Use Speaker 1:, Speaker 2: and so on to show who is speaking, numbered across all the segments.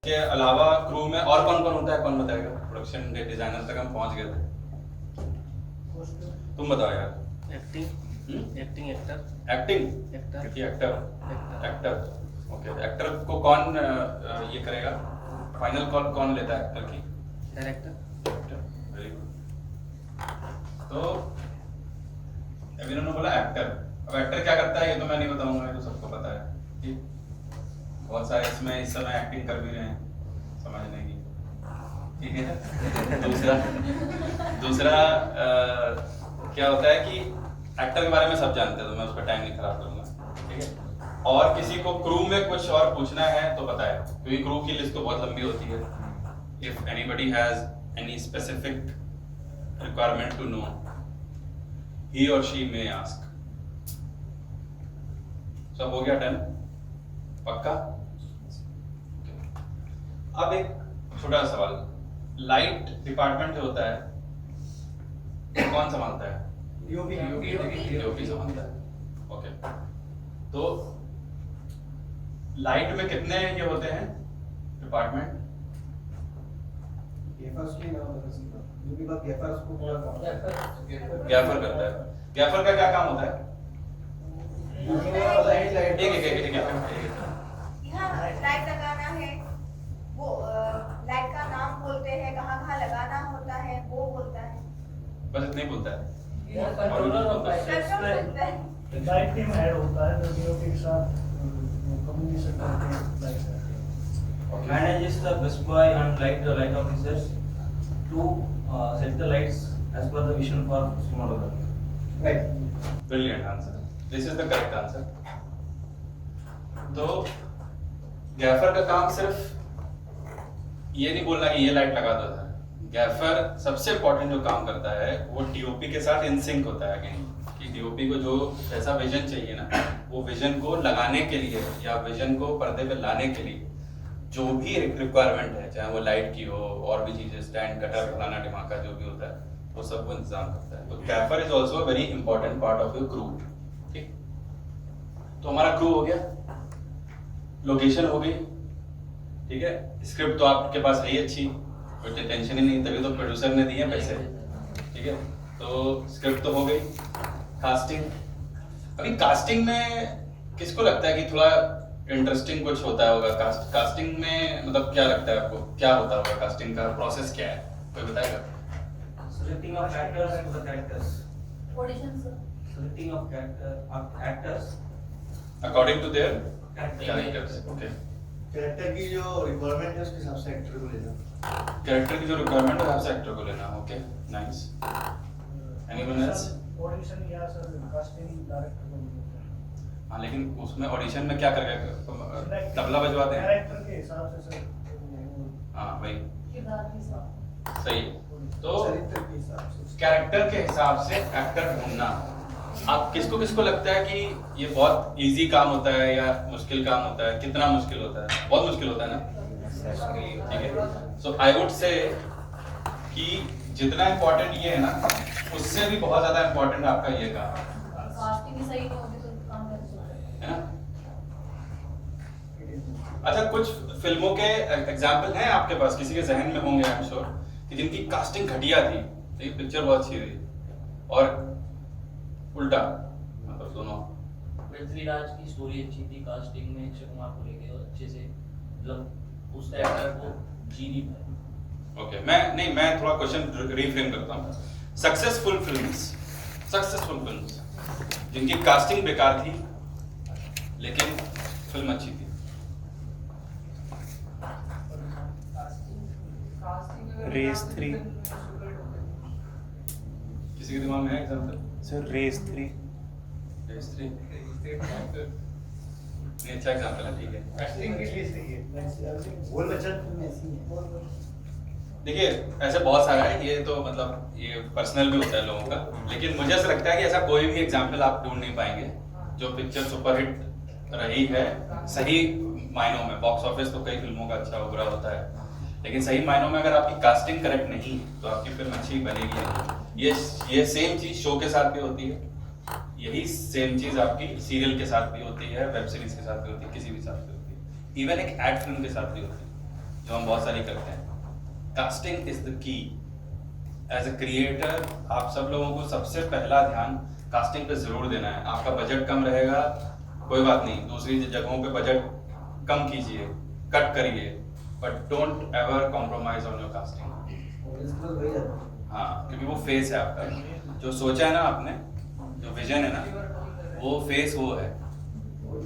Speaker 1: के अलावा क्रू में और कौन कौन होता है, कौन बताएगा? प्रोडक्शन डिजाइनर तक हम पहुंच गए थे, तुम बताओ यार।
Speaker 2: एक्टिंग एक्टर
Speaker 1: ओके, एक्टर को कौन ये करेगा, फाइनल कॉल कौन लेता है एक्टर की?
Speaker 2: डायरेक्टर।
Speaker 1: Very good. तो अभी इन्होंने बोला एक्टर, अब एक्टर क्या करता है ये तो मैं नहीं बताऊंगा, ये तो सबको पता है। ठीक, बहुत सारे इसमें इस समय एक्टिंग कर भी रहे हैं समझने की, ठीक है। दूसरा क्या होता है कि एक्टर के बारे में सब जानते हैं, तो मैं उस पर टाइम नहीं खराब करूंगा, ठीक है। और किसी को क्रू में कुछ और पूछना है तो बताए, क्योंकि क्रू की लिस्ट तो बहुत लंबी होती है। If anybody has any specific requirement to know, he or she may ask। सब हो गया डन, पक्का? अब एक छोटा सवाल, लाइट डिपार्टमेंट जो होता है कौन संभालता है? डीओपी संभालता है। ओके, तो लाइट में कितने ये होते हैं डिपार्टमेंट? गैफर करता है। गैफर का क्या काम होता है? एक
Speaker 3: लाइट लगाना है, वो लाइट का नाम बोलते हैं, कहाँ कहाँ लगाना होता है वो बोलता है,
Speaker 1: बस इतना ही बोलता है।
Speaker 4: लाइट टीम हेड होता है जो डीओपी के साथ कम्युनिकेशन करते हैं लाइट से।
Speaker 5: Manages the bus boy and light officers to set the lights as per the vision for cinematography.
Speaker 4: Right,
Speaker 1: brilliant answer, this is the correct answer. तो gaffer का काम सिर्फ ये नहीं बोलना कि ये लाइट लगा दो सर। गैफर सबसे इंपॉर्टेंट जो काम करता है वो डीओपी के साथ इन सिंक होता है कि डीओपी को जो जैसा विजन चाहिए ना, वो विजन को लगाने के लिए या विजन को पर्दे पे लाने के लिए जो भी रिक्वायरमेंट है, चाहे वो लाइट की हो और भी चीजें, स्टैंड, कटर, फलाना ढिमाका जो भी होता है, वो सब वो इंतजाम करता है। तो gaffer is also very important part of your crew. ठीक, तो हमारा क्रू हो गया, लोकेशन हो गई, ठीक है। स्क्रिप्ट तो आपके पास है ही अच्छी, कोई टेंशन ही नहीं, तभी तो प्रोड्यूसर ने दिए पैसे, ठीक है। तो स्क्रिप्ट तो हो गई। कास्टिंग, अभी कास्टिंग में किसको लगता है कि थोड़ा इंटरेस्टिंग कुछ होता होगा? कास्टिंग में मतलब क्या लगता है आपको, क्या होता होगा? कास्टिंग का प्रोसेस क्या है, कोई बताएगा?
Speaker 5: Selecting of actors to the characters.
Speaker 3: Audition sir,
Speaker 5: Selecting of actors.
Speaker 1: According to their
Speaker 5: Characters.
Speaker 1: Characters. Okay,
Speaker 4: character की जो रिक्वायरमेंट है उसके हिसाब से एक्टर को लेना।
Speaker 1: कैरेक्टर की जो रिक्वायरमेंट है आपसे एक्टर को लेना। Okay, nice. Anyone else?
Speaker 4: Audition या सर कास्टिंग डायरेक्टर को लेना।
Speaker 1: हाँ, लेकिन उसमें ऑडिशन में क्या करेगा? तबला बजवाते हैं?
Speaker 4: कैरेक्टर के हिसाब से सर।
Speaker 1: हाँ भाई,
Speaker 3: किरदार के साथ।
Speaker 1: सही है। तो
Speaker 4: चरित्र के हिसाब से।
Speaker 1: कैरेक्टर के हिसाब से एक्टर ढूंढना, आप किसको किसको लगता है कि ये बहुत इजी काम होता है या मुश्किल काम होता है? कितना मुश्किल होता है? बहुत मुश्किल होता है ना, ठीक है। सो आई वुड से कि जितना इम्पोर्टेंट ये है ना, उससे भी बहुत ज्यादा इम्पोर्टेंट आपका ये काम
Speaker 3: कास्टिंग सही नहीं होगी तो काम कर सकते
Speaker 1: है ना। अच्छा, कुछ फिल्मों के एग्जाम्पल हैं आपके पास, किसी के जहन में होंगे आई एम श्योर, कि जिनकी कास्टिंग घटिया थी, लेकिन पिक्चर बहुत अच्छी थी, और उल्टा, मतलब दोनों।
Speaker 2: पृथ्वीराज की स्टोरी अच्छी थी, कास्टिंग में अक्षय कुमार को लेके और अच्छे से, मतलब उस कैरेक्टर को जी नहीं पाए।
Speaker 1: ओके, मैं थोड़ा क्वेश्चन रीफ्रेम करता हूँ। सक्सेसफुल फिल्म्स जिनकी कास्टिंग बेकार थी लेकिन फिल्म अच्छी थी।
Speaker 6: रेस 3
Speaker 1: किसी के दिमाग में है एग्जांपल?
Speaker 6: सर, रेस 3
Speaker 1: नहीं, अच्छा एग्जांपल है, ठीक है।
Speaker 4: एक्टिंग के लिए सही है। बोल बच्चन फिल्म ऐसी है।
Speaker 1: देखिए, ऐसे बहुत सारा है, ये तो मतलब ये पर्सनल भी होता है लोगों का, लेकिन मुझे ऐसा लगता है कि ऐसा कोई भी एग्जांपल आप ढूंढ नहीं पाएंगे जो पिक्चर सुपरहिट रही है सही मायनों में। बॉक्स ऑफिस तो कई फिल्मों का अच्छा उभरा होता है, लेकिन सही मायनों में अगर आपकी कास्टिंग करेक्ट नहीं तो आपकी फिल्म अच्छी बनेगी नहीं। ये सेम चीज शो के साथ भी होती है, यही सेम चीज आपकी सीरियल के साथ भी होती है, वेब सीरीज के साथ भी होती है, किसी भी साथ भी होती है, इवन एक एड फिल्म के साथ भी होती है। जो हम बहुत सारी करते हैं। Casting is the key. As a creator आप सब लोगों को सबसे पहला ध्यान कास्टिंग पे जरूर देना है। आपका बजट कम रहेगा, कोई बात नहीं, दूसरी जगहों पे बजट कम कीजिए, कट करिए, but don't ever compromise on your casting. हाँ, क्योंकि वो फेस है आपका, जो सोचा है ना आपने, जो विजन है ना, वो फेस वो है,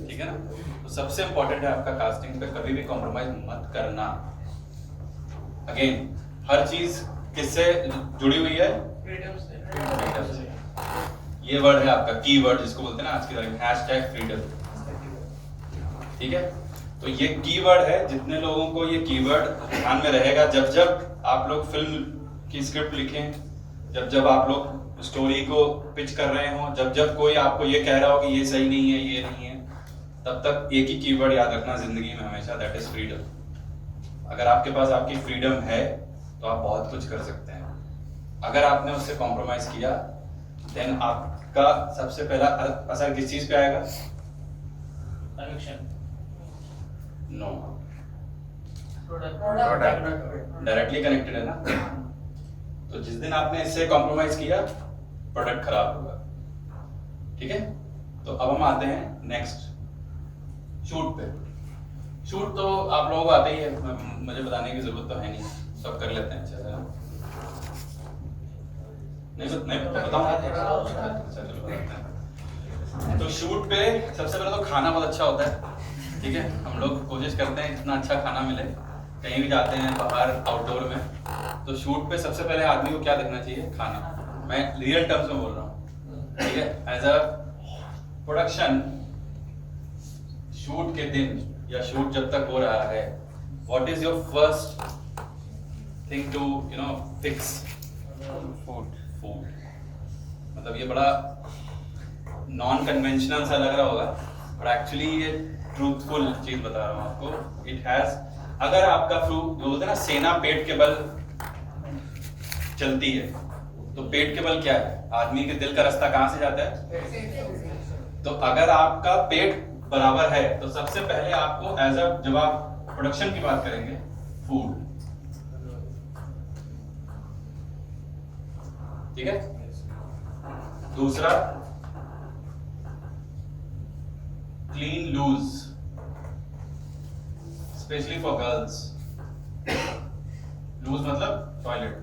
Speaker 1: ठीक है ना। तो सबसे इम्पोर्टेंट है आपका कास्टिंग पे कभी भी कॉम्प्रोमाइज मत करना। अगेन हर चीज किससे जुड़ी हुई है? फ्रीडम से। ये वर्ड है आपका की वर्ड, जिसको बोलते हैं ना आज की तारीख में #फ्रीडम, ठीक है। तो ये कीवर्ड है, जितने लोगों को ये कीवर्ड ध्यान में रहेगा, जब जब आप लोग फिल्म की स्क्रिप्ट लिखें, जब जब आप लोग स्टोरी को पिच कर रहे हो, जब जब कोई आपको ये कह रहा हो कि ये सही नहीं है, ये नहीं है, तब तक एक ही कीवर्ड याद रखना जिंदगी में हमेशा, दैट इज फ्रीडम। अगर आपके पास आपकी फ्रीडम है तो आप बहुत कुछ कर सकते हैं। अगर आपने उससे कॉम्प्रोमाइज किया, देन आपका सबसे पहला असर किस चीज पे आएगा?
Speaker 2: Connection,
Speaker 1: no,
Speaker 2: product,
Speaker 1: directly connected है ना। तो जिस दिन आपने इससे कॉम्प्रोमाइज किया, प्रोडक्ट खराब होगा, ठीक है। तो अब हम आते हैं नेक्स्ट शूट पे। शूट तो आप लोगों को आता ही है, मुझे बताने की जरूरत तो है नहीं, सब कर लेते हैं अच्छे से। नहीं बताऊं? अच्छा चलो बताते हैं। तो शूट पे सबसे पहले तो खाना बहुत अच्छा होता है, ठीक है। हम लोग कोशिश करते हैं जितना अच्छा खाना मिले, कहीं भी जाते हैं बाहर आउटडोर में, तो शूट पे सबसे पहले आदमी को क्या देखना चाहिए? खाना। मैं रियल टर्म्स में बोल रहा हूँ, ठीक है। एज अ प्रोडक्शन, शूट के दिन या शूट जब तक हो रहा है, what is your first thing to fix? Food. मतलब ये बड़ा नॉन कन्वेंशनल सा लग रहा होगा, बट एक्चुअली ये ट्रूथफुल चीज बता रहा हूँ आपको। इट हैज, अगर आपका जो बोलते हैं ना सेना पेट के बल चलती है, तो पेट के बल क्या है? आदमी के दिल का रास्ता कहाँ से जाता है? तो अगर आपका पेट बराबर है, तो सबसे पहले आपको एज अ, जब आप प्रोडक्शन की बात करेंगे, फूड, ठीक है। दूसरा, clean loos, specially for girls. Loos मतलब टॉयलेट।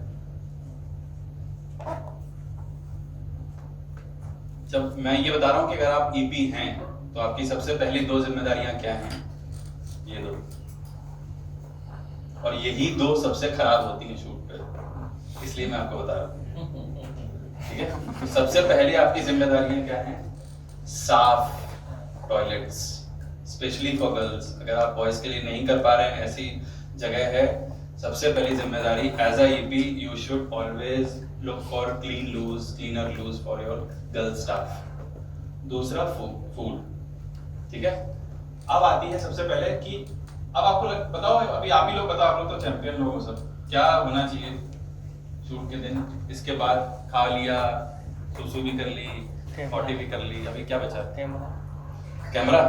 Speaker 1: जब मैं ये बता रहा हूं कि अगर आप ईपी हैं, तो आपकी सबसे पहली 2 जिम्मेदारियां क्या हैं? ये 2, और यही 2 सबसे खराब होती हैं शूट पे, इसलिए मैं आपको बता रहा हूं, ठीक है। तो सबसे पहले आपकी जिम्मेदारियां क्या हैं? साफ टॉयलेट्स, स्पेशली फॉर गर्ल्स। अगर आप बॉयज के लिए नहीं कर पा रहे हैं, ऐसी जगह है, सबसे पहली जिम्मेदारी as a EP, you should always look for cleaner loos for your girl staff. दूसरा फूड, ठीक है। अब आती है सबसे पहले कि अब आपको बताओ, अभी आप ही लोग बताओ, आप लोग तो चैंपियन लोग हो सब, क्या होना चाहिए शूट के दिन? इसके बाद खा लिया, सुसु भी कर ली, पॉटी भी कर ली, अभी क्या बचा? कैमरा,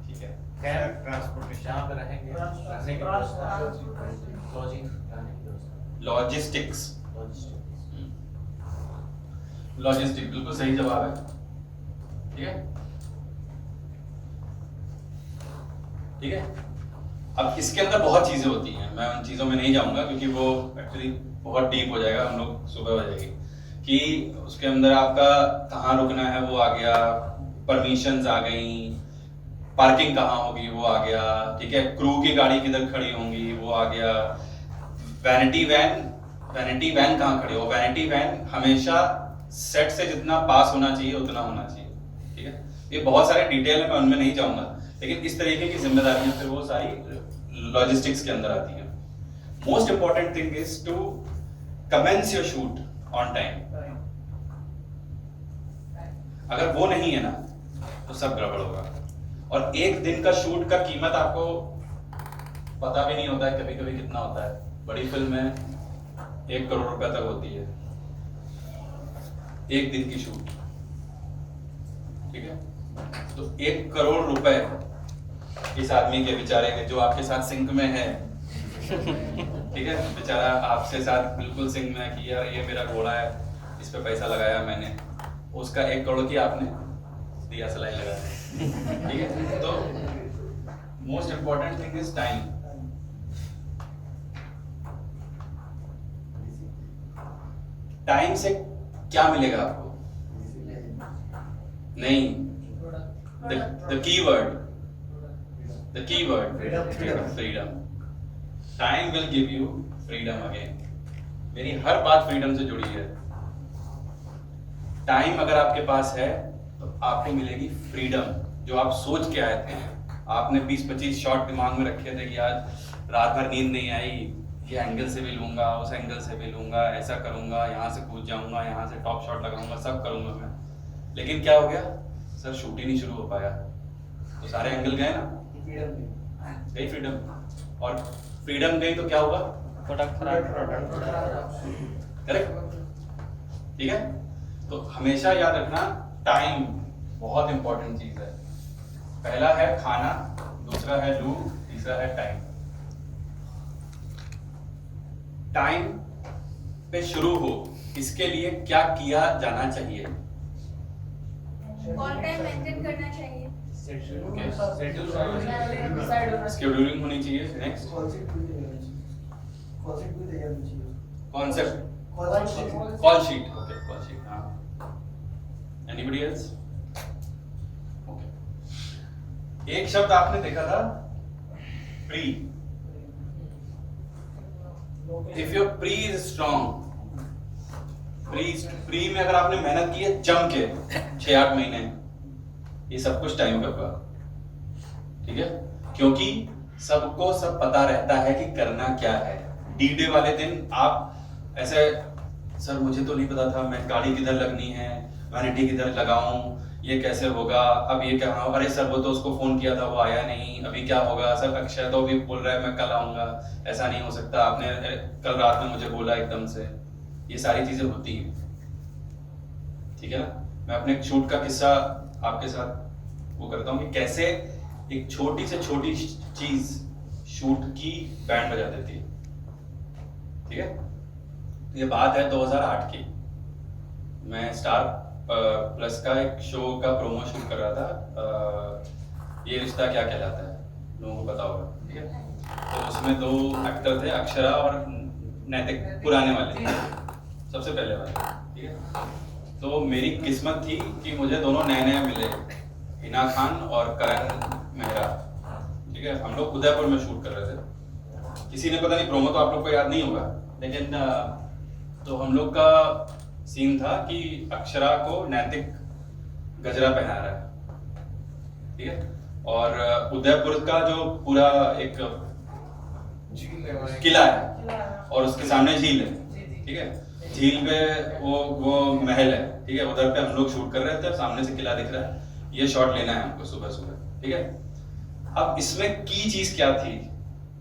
Speaker 1: ठीक है।
Speaker 7: ट्रांसपोर्टेशन, जहाँ पे रहेंगे, रहने की
Speaker 1: लॉजिस्टिक्स, लॉजिस्टिक बिल्कुल सही जवाब है, ठीक है, ठीक है। अब इसके अंदर बहुत चीजें होती हैं, मैं उन चीजों में नहीं जाऊंगा क्योंकि वो एक्चुअली बहुत डीप हो जाएगा, हम लोग सुबह हो जाएगी। कि उसके अंदर आपका कहाँ रुकना है वो आ गया, परमिशंस आ गई, पार्किंग कहाँ होगी वो आ गया, ठीक है, क्रू की गाड़ी किधर खड़ी होंगी वो आ गया, वैनिटी वैन कहाँ खड़ी हो, वैनिटी वैन हमेशा सेट से जितना पास होना चाहिए उतना होना चाहिए, ठीक है। ये बहुत सारे डिटेल है, मैं उनमें नहीं जाऊंगा, लेकिन इस तरीके की जिम्मेदारियां फिर वो सारी लॉजिस्टिक्स के अंदर आती हैं। Most important thing is to commence your shoot on time. अगर वो नहीं है ना तो सब गड़बड़ होगा। और एक दिन का शूट का कीमत आपको पता भी नहीं होता है कभी कभी कितना होता है। बड़ी फिल्म में 1 करोड़ रुपए तक होती है एक दिन की शूट, ठीक है। तो 1 करोड़ रुपए इस आदमी के बेचारे के जो आपके साथ सिंक में है ठीक है, बेचारा आपसे साथ बिल्कुल सिंह में कि यार ये मेरा घोड़ा है, इस पे पैसा लगाया मैंने, उसका 1 करोड़ की आपने दिया सिलाई लगा दी। ठीक है, तो most important thing is time. Time से क्या मिलेगा आपको? नहीं, the keyword freedom. Time will give you freedom again. मेरी हर बात फ्रीडम से जुड़ी है। टाइम अगर आपके पास है तो आपको मिलेगी फ्रीडम। जो आप सोच के आए थे, आपने 20-25 शॉट दिमाग में रखे थे कि आज रात भर नींद नहीं आई, ये एंगल से भी लूंगा, उस एंगल से भी लूंगा, ऐसा करूंगा, यहाँ से कूद जाऊंगा, यहाँ से टॉप शॉट लगाऊंगा, सब करूंगा मैं। लेकिन क्या हो गया सर, शूट ही नहीं शुरू हो पाया, तो सारे एंगल गए ना, गई फ्रीडम। और फ्रीडम गई तो क्या होगा? करेक्ट, ठीक है। तो हमेशा याद रखना, टाइम बहुत इंपॉर्टेंट चीज है। पहला है खाना, दूसरा है लूप, तीसरा है टाइम। टाइम पे शुरू हो, इसके लिए क्या किया जाना चाहिए?
Speaker 3: ऑन टाइम मेंटेन करना चाहिए।
Speaker 1: शेड्यूलिंग होनी चाहिए। Next concept, call sheet. Okay, call sheet. हाँ, एनीबॉडी एल्स? ओके, एक शब्द आपने देखा था, pre. If your pre is strong, pre में अगर आपने मेहनत की है जम के 6-8 महीने, ये सब कुछ टाइम का होगा। ठीक है, क्योंकि सबको सब पता रहता है कि करना क्या है। डी डे वाले दिन आप ऐसे, सर मुझे तो नहीं पता था, मैं गाड़ी किधर लगनी है, वैनिटी किधर लगाऊं, ये कैसे होगा, अब ये क्या, अरे सर वो तो उसको फोन किया था, वो आया नहीं, अभी क्या होगा सर, अक्षय तो भी बोल रहा है मैं कल आऊंगा, ऐसा नहीं हो सकता, आपने कल रात में मुझे बोला एकदम से। ये सारी चीजें होती हैं, ठीक है ना। मैं अपने शूट का किस्सा आपके साथ वो करता हूँ कि कैसे एक छोटी से छोटी चीज शूट की बैंड बजा देती है। ठीक है, ये बात है 2008 की। मैं स्टार प्लस का एक शो का प्रोमो शूट कर रहा था, ये रिश्ता क्या कहलाता है, लोगों को पता होगा। ठीक है, तो उसमें 2 एक्टर थे, अक्षरा और नैतिक, पुराने वाले, सबसे पहले वाले। ठीक है, तो मेरी किस्मत थी कि मुझे दोनों नए नए मिले, हिना खान और करण मेहरा। ठीक है, हम लोग उदयपुर में शूट कर रहे थे। किसी ने, पता नहीं, प्रोमो तो आप लोग को याद नहीं होगा, लेकिन तो हम लोग का सीन था कि अक्षरा को नैतिक गजरा पहना रहा है। ठीक है, और उदयपुर का जो पूरा एक किला है और उसके सामने झील है। ठीक है, झील पे वो महल है। ठीक है, उधर पे हम लोग शूट कर रहे थे, सामने से किला दिख रहा है, ये शॉट लेना है हमको सुबह सुबह। ठीक है, अब इसमें की चीज क्या थी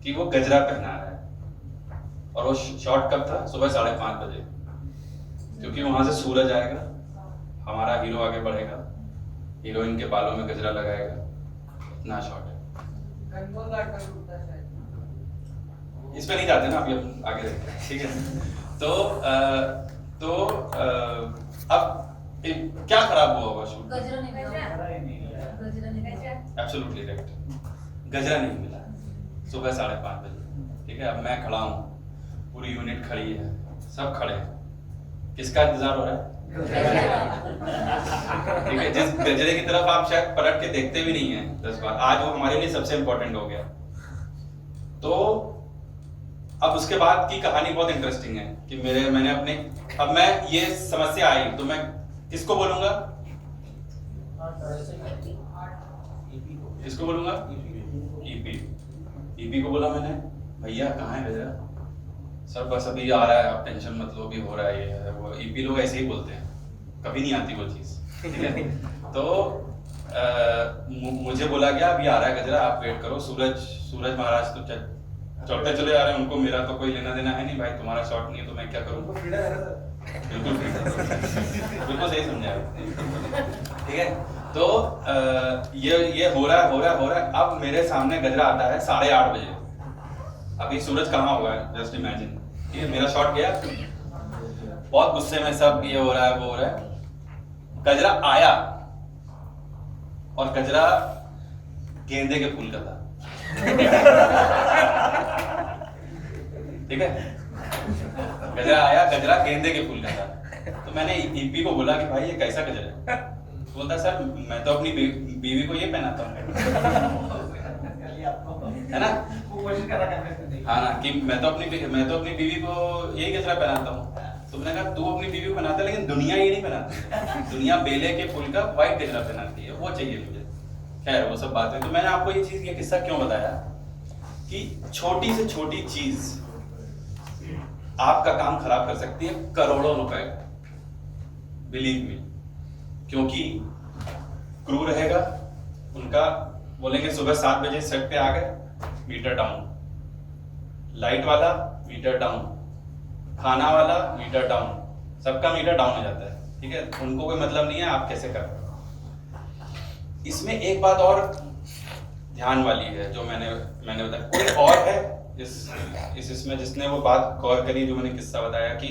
Speaker 1: कि वो गजरा पहना रहा है, और वो शॉट कब था? सुबह 5:30 बजे, क्योंकि वहां से सूरज आएगा, हमारा हीरो आगे बढ़ेगा, हीरोइन के बालों में गजरा लगाएगा, इतना शॉट है। इस पे नहीं जाते ना, अभी हम आगे देखते हैं। ठीक है, तो अब क्या खराब हुआ होगा शूट?
Speaker 8: गजरा नहीं मिला।
Speaker 1: एब्सोल्युटली राइट, गजरा नहीं मिला सुबह 5:30 बजे। ठीक है, अब मैं खड़ा हूँ, पूरी यूनिट खड़ी है, सब खड़े हैं, किसका इंतजार हो रहा है? ठीक है, जिस गजरे की तरफ आप शायद पलट के देखते भी नहीं है 10 बार, आज वो हमारे लिए सबसे इंपॉर्टेंट हो गया। तो अब उसके बाद की कहानी बहुत इंटरेस्टिंग है कि मैंने अपने, अब मैं ये समस्या आई तो मैं किसको बोलूंगा? किसको बोलूंगा? ईपी को बोला मैंने, भैया कहाँ है गजरा? सर बस अभी आ रहा है, आप टेंशन मत लो, भी हो रहा है ये है वो। ईपी लोग ऐसे ही बोलते हैं, कभी नहीं आती वो चीज। ठीक है, तो मुझे बोला गया अभी आ रहा है गजरा, आप वेट करो। सूरज महाराज तो चलते चले आ रहे हैं, उनको मेरा तो कोई लेना देना है नहीं भाई, तुम्हारा शॉट नहीं है तो मैं क्या करूँ? बिल्कुल बिल्कुल सही समझा। ठीक है, तो ये हो रहा है। अब मेरे सामने गजरा आता है 8:30 बजे। अभी सूरज कहाँ होगा, जस्ट इमेजिन, ठीक है, मेरा शॉट गया, बहुत गुस्से में सब ये हो रहा है वो हो रहा है, गजरा आया और गजरा गेंदे के फूल का था, ठीक है, गजरा आया, गजरा गेंदे के फूल का था। तो मैंने ईपी को बोला कि भाई ये कैसा गजरा है? तो बोलता सर मैं तो अपनी बीवी को ये पहनाता हूँ, है ना, हाँ ना, कि मैं तो अपनी बीवी को यही गजरा पहनाता हूँ। तो मैंने कहा तू अपनी बीवी को पहनाता है लेकिन दुनिया ये नहीं पहनाती, दुनिया बेले के फूल का व्हाइट गजरा पहनाती है, वो चाहिए मुझे। खैर वो सब बात है। तो मैंने आपको ये चीज, ये किस्सा क्यों बताया कि छोटी से छोटी चीज आपका काम खराब कर सकती है करोड़ों रुपए, बिलीव मी। क्योंकि क्रू रहेगा, उनका बोलेंगे सुबह 7 बजे सेट पे आ गए, मीटर डाउन, लाइट वाला मीटर डाउन, खाना वाला मीटर डाउन, सबका मीटर डाउन हो जाता है, ठीक है, उनको कोई मतलब नहीं है आप कैसे कर रहे हो। इसमें एक बात और ध्यान वाली है जो मैंने बताया, कोई और है इसमें जिसने वो बात गौर करी जो मैंने किस्सा बताया कि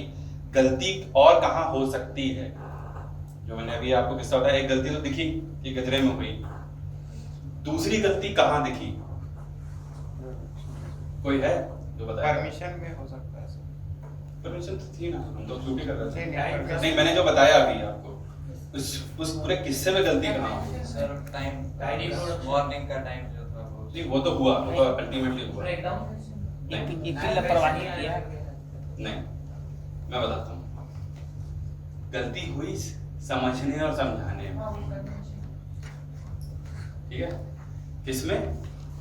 Speaker 1: गलती और कहाँ हो सकती है। जो मैंने अभी आपको किस्सा बताया, एक गलती तो दिखी कि गजरे में हुई, दूसरी गलती कहाँ दिखी, कोई है जो बताया?
Speaker 6: परमिशन में हो सकता है सर।
Speaker 1: परमिशन तो थी ना, हम तो ड्यूटी कर रहे थे।
Speaker 6: नहीं,
Speaker 1: नहीं, मैंने जो बताया अभी आपको उस पूरे किस्से में गलती कहाँ हुई?
Speaker 7: सर टाइम वार्निंग का टाइम जो था वो
Speaker 1: नहीं वो तो हुआ, वो तो अल्टीमेटली हुआ। नहीं
Speaker 2: लापरवाही किया।
Speaker 1: नहीं, मैं बताता हूँ, गलती हुई समझने और समझाने में, ठीक है, किसमें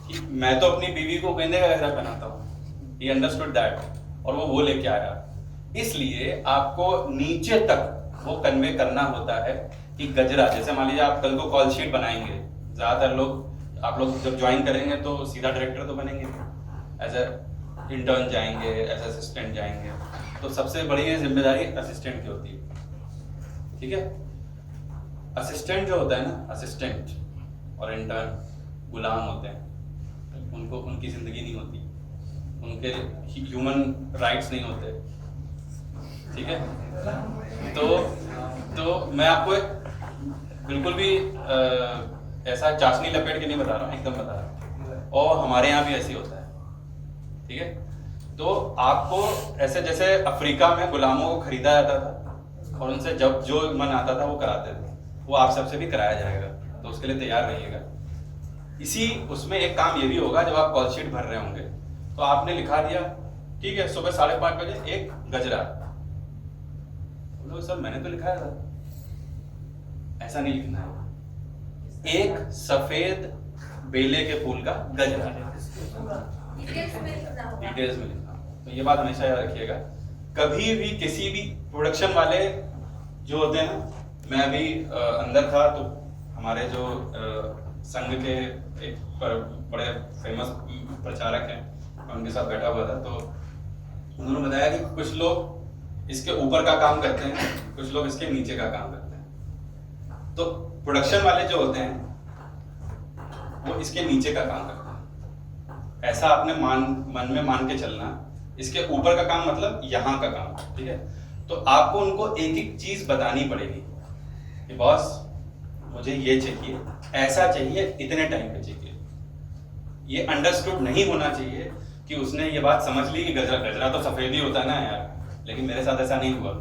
Speaker 1: कि मैं तो अपनी बीवी को गेंदे का गजरा पहनाता हूँ, ही अंडरस्टूड दैट, और वो लेके आया। इसलिए आपको नीचे तक वो कन्वे करना होता है कि गजरा, जैसे मान लीजिए आप कल को कॉल शीट बनाएंगे, ज्यादातर लोग, आप लोग जब ज्वाइन करेंगे तो सीधा डायरेक्टर तो बनेंगे, एज ए इंटर्न जाएंगे, एज असिस्टेंट जाएंगे, तो सबसे बड़ी जिम्मेदारी असिस्टेंट की होती है, ठीक है। असिस्टेंट जो होता है ना, असिस्टेंट और इंटर्न गुलाम होते हैं, उनको उनकी जिंदगी नहीं होती, उनके ह्यूमन राइट्स नहीं होते, ठीक है। तो मैं आपको बिल्कुल भी ऐसा चाशनी लपेट के नहीं बता रहा हूँ, एकदम बता रहा हूँ, और हमारे यहाँ भी ऐसे होता है, ठीक है। तो आपको ऐसे, जैसे अफ्रीका में गुलामों को खरीदा जाता था और उनसे जब जो मन आता था वो कराते थे, वो आप सबसे भी कराया जाएगा, तो उसके लिए तैयार रहिएगा। इसी उसमें एक काम ये भी होगा, जब आप कॉल शीट भर रहे होंगे तो आपने लिखा दिया, ठीक है, सुबह 5:30 बजे एक गजरा, बोलो सर मैंने तो लिखाया था, ऐसा नहीं लिखना है, एक सफेद बेले के फूल का गजरा,
Speaker 3: डिटेल्स में लिखना होगा।
Speaker 1: डिटेल्स में लिखना। तो ये बात हमेशा याद रखिएगा, कभी भी किसी भी प्रोडक्शन वाले जो होते हैं ना, मैं अभी अंदर था तो हमारे जो संघ के एक बड़े फेमस प्रचारक हैं, मैं उनके साथ बैठा हुआ था, तो उन्होंने बताया कि कुछ लोग इसके ऊपर का काम करते हैं, कुछ लोग इसके नीचे का काम करते हैं। तो प्रोडक्शन वाले जो होते हैं वो इसके नीचे का काम करते हैं, ऐसा आपने मन में मान के चलना। इसके ऊपर का काम मतलब यहाँ का काम, ठीक है। तो आपको उनको एक एक चीज बतानी पड़ेगी कि बॉस मुझे ये चाहिए, ऐसा चाहिए, इतने टाइम पे चाहिए। ये अंडरस्टूड नहीं होना चाहिए कि उसने ये बात समझ ली कि गजरा तो सफेद ही होता है ना यार, लेकिन मेरे साथ ऐसा नहीं हुआ।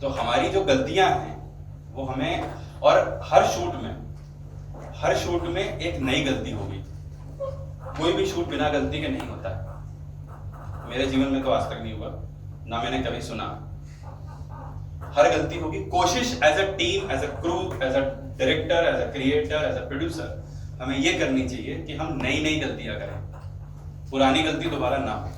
Speaker 1: तो हमारी जो गलतियां हैं वो हमें, और हर शूट में एक नई गलती होगी, कोई भी शूट बिना गलती के नहीं होता है। मेरे जीवन में तो आज तक नहीं हुआ, ना मैंने कभी सुना। हर गलती होगी। कोशिश as a team, as a crew, as a director, as a creator, as a producer हमें ये करनी चाहिए कि हम नई गलतियां करें, पुरानी गलती दोबारा ना हो।